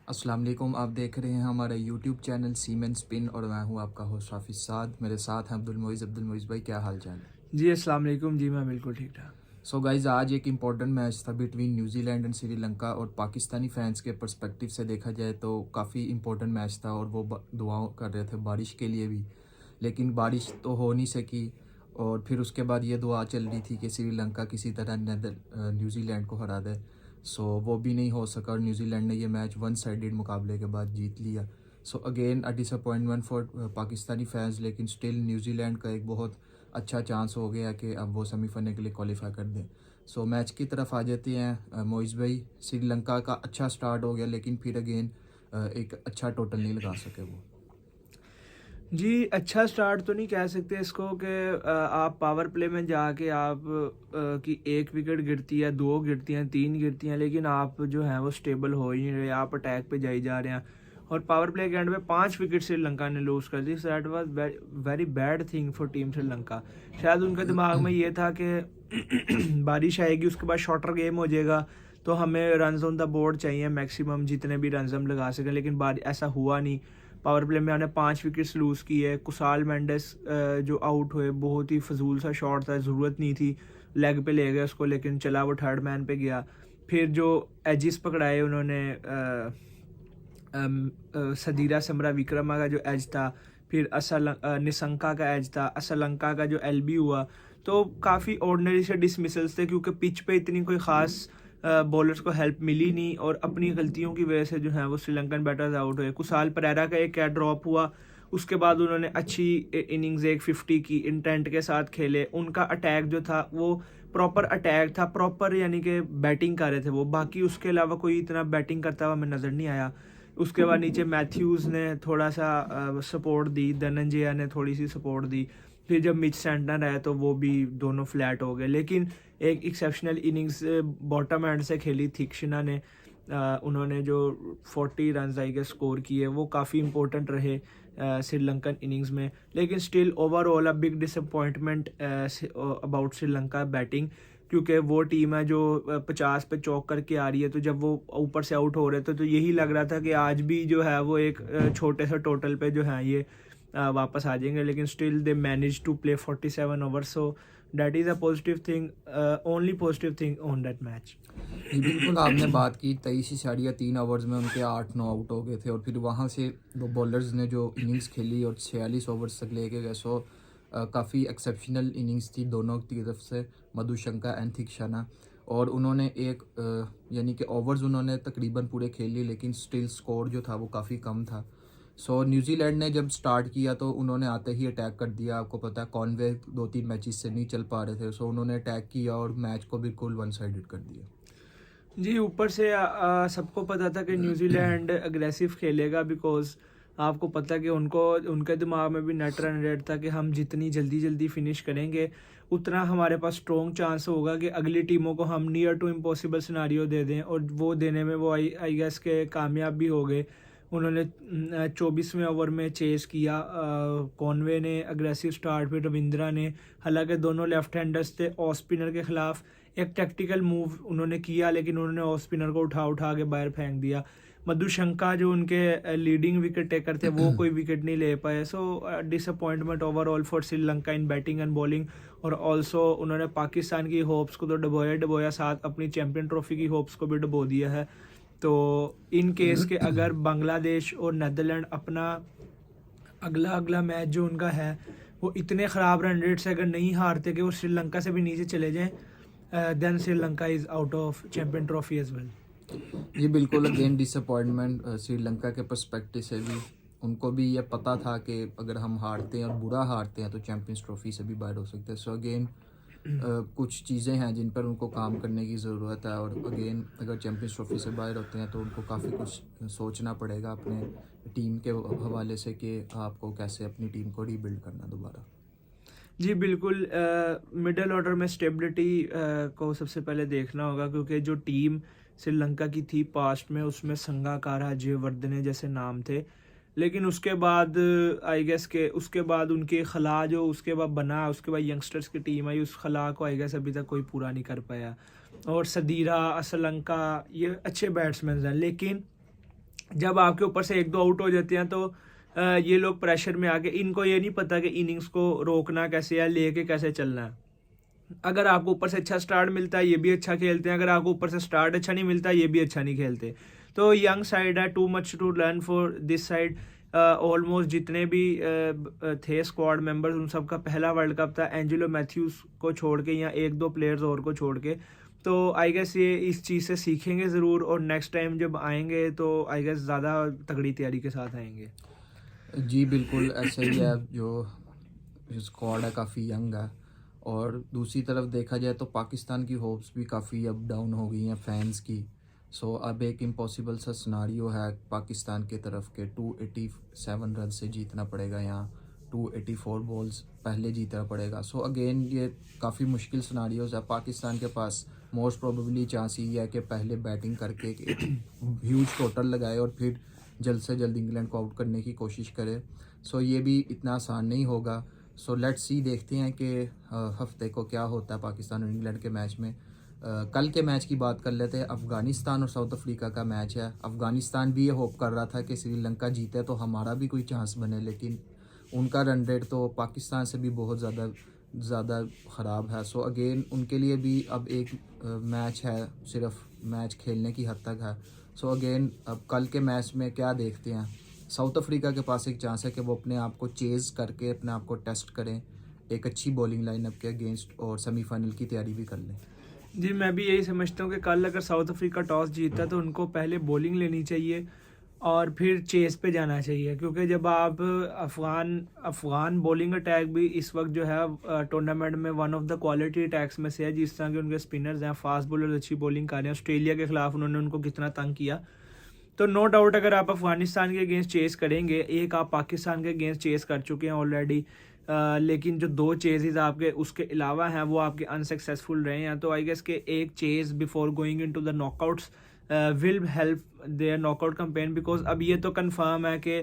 अस्सलाम वालेकुम। आप देख रहे हैं हमारा यूट्यूब चैनल सीमेन स्पिन और मैं हूं आपका होस्ट हाफिज़ साद। मेरे साथ हैं अब्दुल मोइज़ भाई, क्या हाल चाल है? जी अस्सलाम वालेकुम। जी मैं बिल्कुल ठीक ठाक। सो गाइज़, आज एक इम्पॉर्टेंट मैच था बिटवीन न्यूजीलैंड एंड श्रीलंका और पाकिस्तानी फैंस के पर्सपेक्टिव से देखा जाए तो काफ़ी इम्पोर्टेंट मैच था और वो दुआओं कर रहे थे बारिश के लिए भी, लेकिन बारिश तो हो नहीं सकी। और फिर उसके बाद ये दुआ चल रही थी कि श्रीलंका किसी तरह न्यूजीलैंड को हरा दे। सो वो भी नहीं हो सका और न्यूजीलैंड ने ये मैच वन साइडेड मुकाबले के बाद जीत लिया। So again a disappointment for Pakistani fans, लेकिन स्टिल न्यूजीलैंड का एक बहुत अच्छा चांस हो गया कि अब वो सेमीफाइनल के लिए क्वालिफाई कर दें। सो मैच की तरफ आ जाते हैं। मोइज़ भाई, श्रीलंका का अच्छा स्टार्ट हो गया लेकिन फिर अगेन एक अच्छा टोटल नहीं लगा सके वो। जी, अच्छा स्टार्ट तो नहीं कह सकते इसको कि आप पावर प्ले में जाके आप कि 1 विकेट गिरती है, 2 गिरती हैं, 3 गिरती हैं, लेकिन आप जो हैं वो स्टेबल हो ही नहीं रहे, आप अटैक पे जाई जा रहे हैं। और पावर प्ले के एंड में 5 विकेट श्रीलंका ने लूज़ कर दी। So that was very bad thing for team Sri Lanka. शायद उनके दिमाग में ये था कि बारिश आएगी, उसके बाद शॉर्टर गेम हो जाएगा, तो हमें रन्स ऑन द बोर्ड चाहिए मैक्सिमम, जितने भी रन्स हम लगा सकें, लेकिन ऐसा हुआ नहीं। पावर प्ले में हमने 5 विकेट्स लूज़ किए। कुसाल मेंडिस जो आउट हुए, बहुत ही फजूल सा शॉट था, ज़रूरत नहीं थी, लेग पे ले गए उसको, लेकिन चला वो थर्ड मैन पे गया। फिर जो एजिस पकड़ाए उन्होंने, सदीरा समरा विक्रमा का जो एज था, फिर निशंका का एज था, असलंका का जो एलबी हुआ, तो काफ़ी ऑर्डिनरी से डिसमिसल्स थे, क्योंकि पिच पे इतनी कोई ख़ास बॉलर्स को हेल्प मिली नहीं और अपनी गलतियों की वजह से जो है वो श्रीलंकन बैटर्स आउट हुए। कुसाल परेरा का एक कैच ड्रॉप हुआ, उसके बाद उन्होंने अच्छी इनिंग्स एक 50 की इंटेंट के साथ खेले। उनका अटैक जो था वो प्रॉपर अटैक था, प्रॉपर यानी कि बैटिंग कर रहे थे वो, बाकी उसके अलावा कोई इतना बैटिंग करता हुआ हमें नज़र नहीं आया। उसके बाद नीचे मैथ्यूज़ ने थोड़ा सा सपोर्ट दी, धनंजय ने थोड़ी सी सपोर्ट दी, फिर जब मिच सेंटनर आया तो वो भी दोनों फ्लैट हो गए। लेकिन एक एक्सेप्शनल इनिंग्स बॉटम एंड से खेली थिक्शिना ने। उन्होंने जो 40 रन आई के स्कोर किए, वो काफ़ी इंपॉर्टेंट रहे श्रीलंकन इनिंग्स में। लेकिन still overall a big disappointment about Sri Lanka batting, क्योंकि वो टीम है जो 50 पे चौक करके आ रही है, तो जब वो ऊपर से आउट हो रहे थे तो यही लग रहा था कि आज भी जो है वो एक छोटे से टोटल पे जो है ये वापस आ जाएंगे, लेकिन still they manage to play 47 overs. So that is a positive thing, only positive thing on that match. जी बिल्कुल, आपने बात की 23 इशारिया 3 ओवर्स में उनके 8-9 आउट हो गए थे और फिर वहाँ से दो बॉलर्स ने जो इनिंग्स खेली और 46 ओवर्स तक लेके गए। सो काफ़ी एक्सेप्शनल इनिंग्स थी दोनों की तरफ से, मधुशंका एंड थिक्शना। और उन्होंने एक यानी कि ओवर्स उन्होंने तकरीबन पूरे खेल लिए लेकिन स्टिल स्कोर जो था वो काफ़ी कम था। सो न्यूजीलैंड ने जब स्टार्ट किया तो उन्होंने आते ही अटैक कर दिया। आपको पता है कॉनवे 2-3 मैचेस से नहीं चल पा रहे थे, सो उन्होंने अटैक किया और मैच को बिल्कुल वन साइडेड कर दिया। जी, ऊपर से सबको पता था कि न्यूजीलैंड अग्रेसिव खेलेगा, बिकॉज़ आपको पता है कि उनको, उनके दिमाग में भी नेट रन रेट था कि हम जितनी जल्दी जल्दी फिनिश करेंगे उतना हमारे पास स्ट्रॉन्ग चांस होगा कि अगली टीमों को हम नियर टू इम्पॉसिबल सिनारियो दे दें, और वो देने में वो आई गेस के कामयाब भी हो गए। उन्होंने 24वें ओवर में चेस किया, कॉनवे ने अग्रेसिव स्टार्ट, फिर रविंद्रा ने, हालांकि दोनों लेफ्ट हैंडर्स थे, ऑफ स्पिनर के खिलाफ एक टैक्टिकल मूव उन्होंने किया, लेकिन उन्होंने ऑफ स्पिनर को उठा उठा के बाहर फेंक दिया। मधुशंका जो उनके लीडिंग विकेट टेकर थे, वो कोई विकेट नहीं ले पाए। So disappointment overall for Sri Lanka in batting and bowling. और ऑल्सो उन्होंने पाकिस्तान की होप्स को तो डबोया, साथ अपनी चैम्पियन ट्रॉफी की होप्स को भी डबो दिया है। तो इन केस के अगर बांग्लादेश और नीदरलैंड अपना अगला अगला मैच जो उनका है वो इतने ख़राब रन रेट से अगर नहीं हारते कि वो श्रीलंका से भी नीचे चले जाएं, then Sri Lanka is out of champion trophy as well. जी बिल्कुल, अगेन डिसअपॉइंटमेंट श्रीलंका के पर्सपेक्टिव से भी। उनको भी ये पता था कि अगर हम हारते हैं और बुरा हारते हैं तो चैम्पियंस ट्रॉफी से भी बाहर हो सकते हैं। सो अगेन कुछ चीज़ें हैं जिन पर उनको काम करने की ज़रूरत है और अगेन अगर चैम्पियंस ट्रॉफी से बाहर होते हैं तो उनको काफ़ी कुछ सोचना पड़ेगा अपने टीम के हवाले से कि आपको कैसे अपनी टीम को रीबिल्ड करना दोबारा। जी बिल्कुल, मिडल ऑर्डर में स्टेबिलिटी को सबसे पहले देखना होगा, क्योंकि जो टीम श्रीलंका की थी पास्ट में, उसमें संगाकारा, जयवर्धने जैसे नाम थे, लेकिन उसके बाद आई गेस के उसके बाद उनके खला जो उसके बाद बना, उसके बाद यंगस्टर्स की टीम आई, उस खला को आई गेस अभी तक कोई पूरा नहीं कर पाया। और सदीरा, असलंका, ये अच्छे बैट्समैन हैं, लेकिन जब आपके ऊपर से 1-2 आउट हो जाते हैं तो ये लोग प्रेशर में आके इनको ये नहीं पता कि इनिंग्स को रोकना कैसे है, लेके कैसे चलना है। अगर आपको ऊपर से अच्छा स्टार्ट मिलता है ये भी अच्छा खेलते हैं, अगर आपको ऊपर से स्टार्ट अच्छा नहीं मिलता ये भी अच्छा नहीं खेलते। तो यंग साइड है, too much to learn for this side. Almost जितने भी थे स्क्वाड मेंबर्स उन सब का पहला वर्ल्ड कप था, एंजेलो मैथ्यूज को छोड़ के या 1-2 प्लेयर्स और को छोड़ के। तो आई गेस ये इस चीज़ से सीखेंगे ज़रूर और नेक्स्ट टाइम जब आएंगे तो आई गेस ज़्यादा तगड़ी तैयारी के साथ आएंगे। जी बिल्कुल ऐसा ही है। जो स्क्वाड है काफ़ी यंग है, और दूसरी तरफ देखा जाए तो पाकिस्तान की होप्स भी काफ़ी अप डाउन हो गई हैं फैंस की। सो अब एक इम्पॉसिबल सा सिनारियो है पाकिस्तान के तरफ के 287 रन से जीतना पड़ेगा, यहाँ 284 बॉल्स पहले जीतना पड़ेगा। सो अगेन ये काफ़ी मुश्किल सिनारियोज है। पाकिस्तान के पास मोस्ट प्रोबेबली चांस ये है कि पहले बैटिंग करके एक ह्यूज टोटल लगाए और फिर जल्द से जल्द इंग्लैंड को आउट करने की कोशिश करे। सो ये भी इतना आसान नहीं होगा। सो लेट्स सी, देखते हैं कि हफ्ते को क्या होता है पाकिस्तान और इंग्लैंड के मैच में। कल के मैच की बात कर लेते हैं। अफ़गानिस्तान और साउथ अफ्रीका का मैच है। अफ़गानिस्तान भी ये होप कर रहा था कि श्रीलंका जीते तो हमारा भी कोई चांस बने, लेकिन उनका रन रेट तो पाकिस्तान से भी बहुत ज़्यादा ख़राब है। सो अगेन उनके लिए भी अब एक मैच है, सिर्फ मैच खेलने की हद तक है। सो अगेन अब कल के मैच में क्या देखते हैं। साउथ अफ्रीका के पास एक चांस है कि वो अपने आप को चेज़ करके अपने आप को टेस्ट करें एक अच्छी बॉलिंग लाइनअप के अगेंस्ट, और सेमीफाइनल की तैयारी भी कर लें। जी, मैं भी यही समझता हूँ कि कल अगर साउथ अफ्रीका टॉस जीतता तो उनको पहले बॉलिंग लेनी चाहिए और फिर चेस पे जाना चाहिए, क्योंकि जब आप अफ़गान बॉलिंग अटैक भी इस वक्त जो है टूर्नामेंट में one of the quality attacks में से है, जिस तरह के उनके स्पिनर्स हैं, फास्ट बॉलर्स अच्छी बॉलिंग कर रहे हैं। ऑस्ट्रेलिया के खिलाफ उन्होंने उनको कितना तंग किया। तो नो डाउट अगर आप अफगानिस्तान के अगेंस्ट चेस करेंगे, एक आप पाकिस्तान के अगेंस्ट चेस कर चुके हैं ऑलरेडी, लेकिन जो 2 चेज़ेस आपके उसके अलावा हैं वो आपके अनसक्सेसफुल रहे हैं। तो आई गेस के एक chase before going into the knockouts will help their knockout campaign, because अब ये तो कंफर्म है कि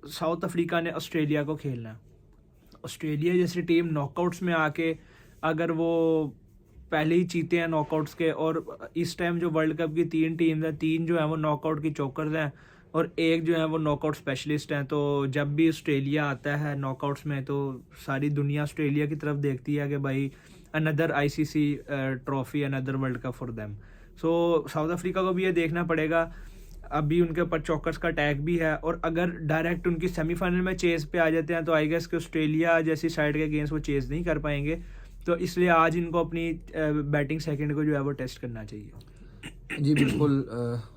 साउथ अफ्रीका ने ऑस्ट्रेलिया को खेलना है। ऑस्ट्रेलिया जैसी टीम नॉकआउट्स में आके अगर वो पहले ही जीते हैं नॉकआउट्स के, और इस टाइम जो वर्ल्ड कप की 3 टीम्स हैं, 3 जो है वो नॉकआउट की चोकर्स हैं और एक जो है वो नॉकआउट स्पेशलिस्ट हैं। तो जब भी ऑस्ट्रेलिया आता है नॉकआउट्स में तो सारी दुनिया ऑस्ट्रेलिया की तरफ देखती है कि भाई another ICC trophy, another world cup for them. So south Africa को भी ये देखना पड़ेगा। अभी उनके ऊपर चौकर्स का टैग भी है, और अगर डायरेक्ट उनकी सेमीफाइनल में चेस पे आ जाते हैं तो आई गेस कि ऑस्ट्रेलिया जैसी साइड के अगेंस्ट वो चेस नहीं कर पाएंगे। तो इसलिए आज इनको अपनी बैटिंग सेकंड को जो है वो टेस्ट करना चाहिए। जी बिल्कुल,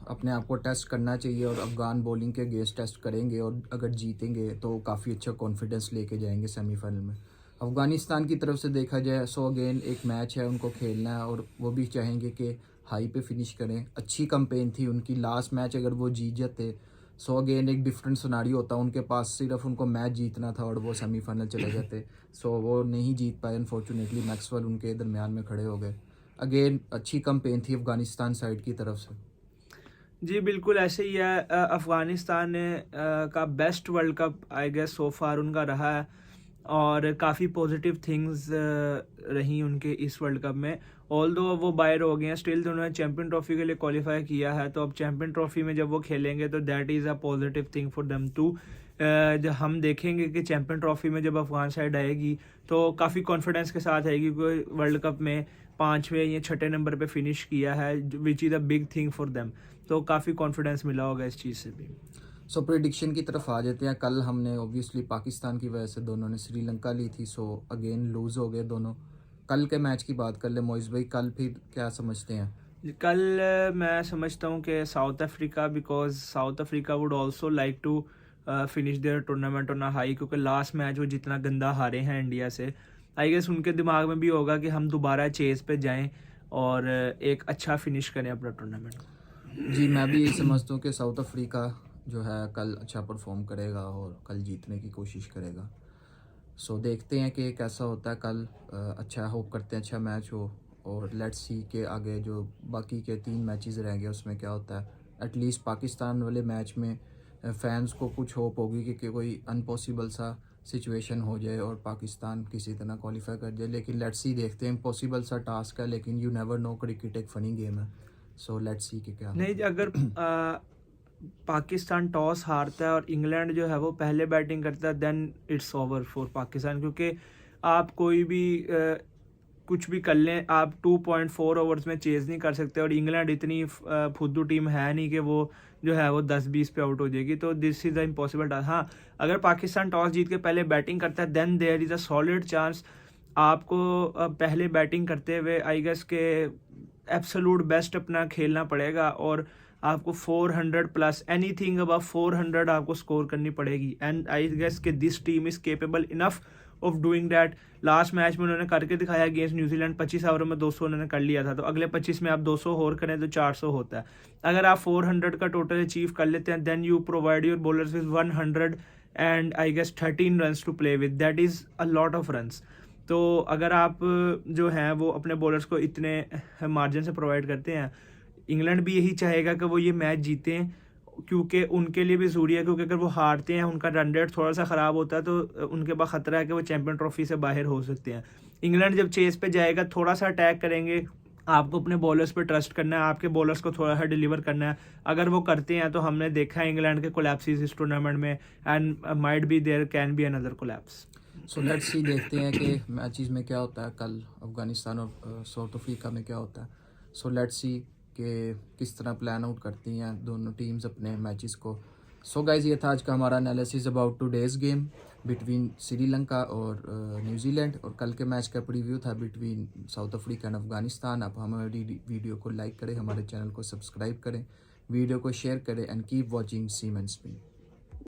अपने आप को टेस्ट करना चाहिए और अफ़गान बॉलिंग के अगेंस्ट टेस्ट करेंगे, और अगर जीतेंगे तो काफ़ी अच्छा कॉन्फिडेंस लेके जाएंगे सेमीफाइनल में। अफ़गानिस्तान की तरफ से देखा जाए सो अगेन एक मैच है उनको खेलना है, और वो भी चाहेंगे कि हाई पे फिनिश करें। अच्छी कैंपेन थी उनकी लास्ट मैच, अगर वो जीत जाते सो अगेन एक डिफरेंट सिनारियो होता। उनके पास सिर्फ उनको मैच जीतना था और वो सेमीफाइनल चले जाते। सो वो नहीं जीत पाए अनफॉर्चुनेटली, मैक्सवेल उनके दरमियान में खड़े हो गए। अगेन अच्छी कैंपेन थी अफ़गानिस्तान साइड की तरफ से। जी बिल्कुल ऐसे ही है। अफ़गानिस्तान ने का best world cup I guess so far उनका रहा है, और काफ़ी पॉजिटिव थिंग्स रही उनके इस वर्ल्ड कप में। ऑल दो वो बाहर हो गए हैं, स्टिल तो उन्होंने चैम्पियन ट्रॉफी के लिए क्वालिफाई किया है। तो अब चैम्पियन ट्रॉफी में जब वो खेलेंगे तो that is a positive thing for them too. जब हम देखेंगे कि चैम्पियन ट्रॉफी में जब अफगान साइड आएगी तो काफ़ी कॉन्फिडेंस के साथ आएगी, क्योंकि वर्ल्ड कप में 5वें या 6ठे नंबर पे फिनिश किया है, which is a big thing for them. तो काफ़ी कॉन्फिडेंस मिला होगा इस चीज़ से भी। सो प्रिडिक्शन की तरफ आ जाते हैं। कल हमने ऑब्वियसली पाकिस्तान की वजह से दोनों ने श्रीलंका ली थी, सो अगेन लूज़ हो गए दोनों। कल के मैच की बात कर ले मोइज़ भाई, कल फिर क्या समझते हैं? कल मैं समझता हूँ कि South Africa, because South Africa would also like to finish their tournament on a high, क्योंकि लास्ट मैच वो जितना गंदा हारे हैं इंडिया से, आई गेस उनके दिमाग में भी होगा कि हम दोबारा चेस पे जाएं और एक अच्छा फिनिश करें अपना टूर्नामेंट। जी मैं भी यही समझता हूँ कि साउथ अफ्रीका जो है कल अच्छा परफॉर्म करेगा और कल जीतने की कोशिश करेगा। सो देखते हैं कि कैसा होता है कल। अच्छा होप करते हैं अच्छा मैच हो, और लेट्स सी के आगे जो बाकी के 3 मैचेस रहेंगे उसमें क्या होता है। एटलीस्ट पाकिस्तान वाले मैच में फैंस को कुछ होप होगी कि कोई अनपॉसिबल सा सिचुएशन हो जाए और पाकिस्तान किसी तरह क्वालिफाई कर जाए। लेकिन लेट्स सी, देखते हैं। इम्पॉसिबल सा टास्क है, लेकिन यू नेवर नो, क्रिकेट एक फ़नी गेम है। सो लेट्स सी कि क्या नहीं, होता है। अगर पाकिस्तान टॉस हारता है और इंग्लैंड जो है वो पहले बैटिंग करता है, then it's over for Pakistan, क्योंकि आप कोई भी कुछ भी कर लें, आप 2.4 ओवर्स में चेज़ नहीं कर सकते, और इंग्लैंड इतनी फुद्दू टीम है नहीं कि वो जो है वो 10-20 पे आउट हो जाएगी, तो this is the impossible task. हाँ, अगर पाकिस्तान टॉस जीत के पहले बैटिंग करता है, then there is a solid chance आपको पहले बैटिंग करते हुए आई गेस के एब्सोल्यूट बेस्ट अपना खेलना पड़ेगा, और आपको 400 प्लस, एनीथिंग अबव 400 आपको स्कोर करनी पड़ेगी। एंड आई गेस कि this team is capable enough of doing that. Last match में उन्होंने करके दिखाया अगेंस्ट न्यूजीलैंड, 25 ओवरों में 200 उन्होंने कर लिया था, तो अगले 25 में आप 200 और करें तो 400 होता है। अगर आप 400 का टोटल अचीव कर लेते हैं, then you provide your bowlers with 100 and I guess 13 runs to play with, that is a lot of runs. तो अगर आप जो हैं वो अपने बॉलर्स को इतने मार्जिन से प्रोवाइड करते हैं, इंग्लैंड भी यही चाहेगा कि वो ये मैच जीतें, क्योंकि उनके लिए भी ज़रूरी है, क्योंकि अगर वो हारते हैं, उनका रन रेट थोड़ा सा ख़राब होता है, तो उनके पास ख़तरा है कि वो चैम्पियन ट्रॉफी से बाहर हो सकते हैं। इंग्लैंड जब चेस पे जाएगा, थोड़ा सा अटैक करेंगे, आपको अपने बॉलर्स पे ट्रस्ट करना है, आपके बॉलर्स को थोड़ा सा डिलीवर करना है। अगर वो करते हैं तो हमने देखा है इंग्लैंड के कोलैप्सिस इस टूर्नामेंट में, and might be there can be another collapse. So let's see, देखते हैं कि मैचेस में क्या होता है, कल अफ़गानिस्तान और साउथ अफ्रीका में क्या होता है। सो लेट्स सी कि किस तरह प्लान आउट करती हैं दोनों टीम्स अपने मैचेस को। सो गाइज, ये था आज का हमारा analysis about today's game between Sri Lanka और न्यूजीलैंड, और कल के मैच का प्रीव्यू था between south Africa and Afghanistan. आप हमारी वीडियो को लाइक करें, हमारे चैनल को सब्सक्राइब करें, वीडियो को शेयर करें, and keep watching siemens spin.